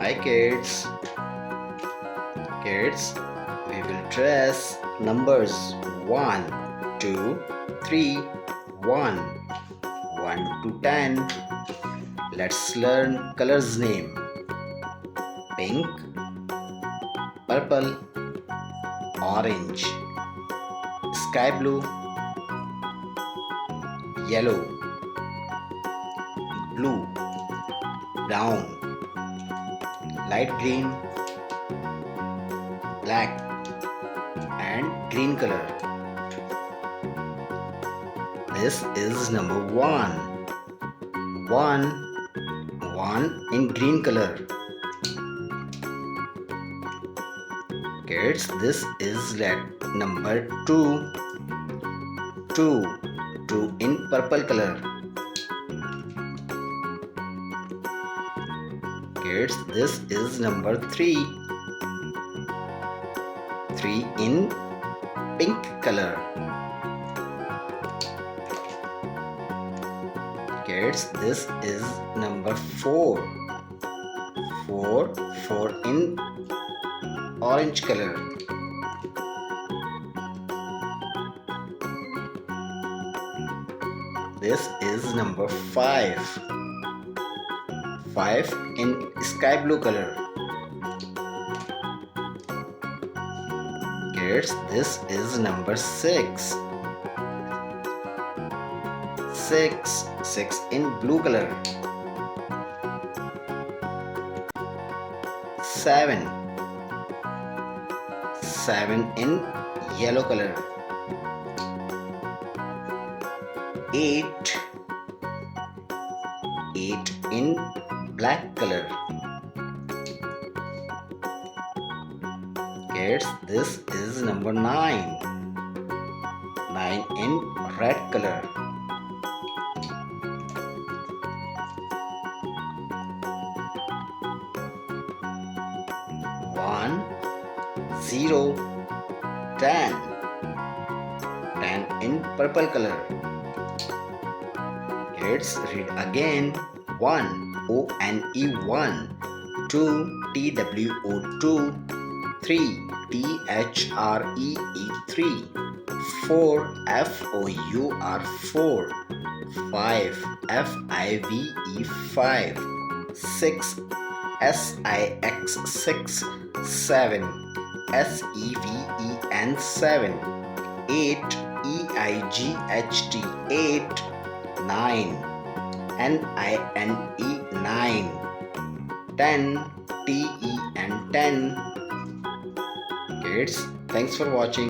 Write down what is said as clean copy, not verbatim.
Hi kids. Kids, we will trace numbers 1, 2, 3, 1, 1 to 10. Let's learn colors name. Pink, purple, orange, sky blue, yellow, blue, brown, light green, black and green color. This is number 1. 1 in green color. Kids, this is number 2. 2 in purple color. Kids, this is number 3. 3 in pink color. Kids, this is number 4. 4 in orange color. This is number 5. 5 in sky blue color. Kids, this is number 6. 6 in blue color. 7 in yellow color. 8 in black color. Kids, this is number 9. 9 in red color. One, 0, 10. 10 in purple color. Kids, read again. 1, O-N-E 1. 2, T-W-O 2. 3, T-H-R-E-E 3. 4, F-O-U-R 4. 5, F-I-V-E 5. 6, S-I-X 6. 7, S-E-V-E-N 7. 8, E-I-G-H-T 8. 9, N-I-N-E 9. 10, T-E-N 10. Kids, thanks for watching.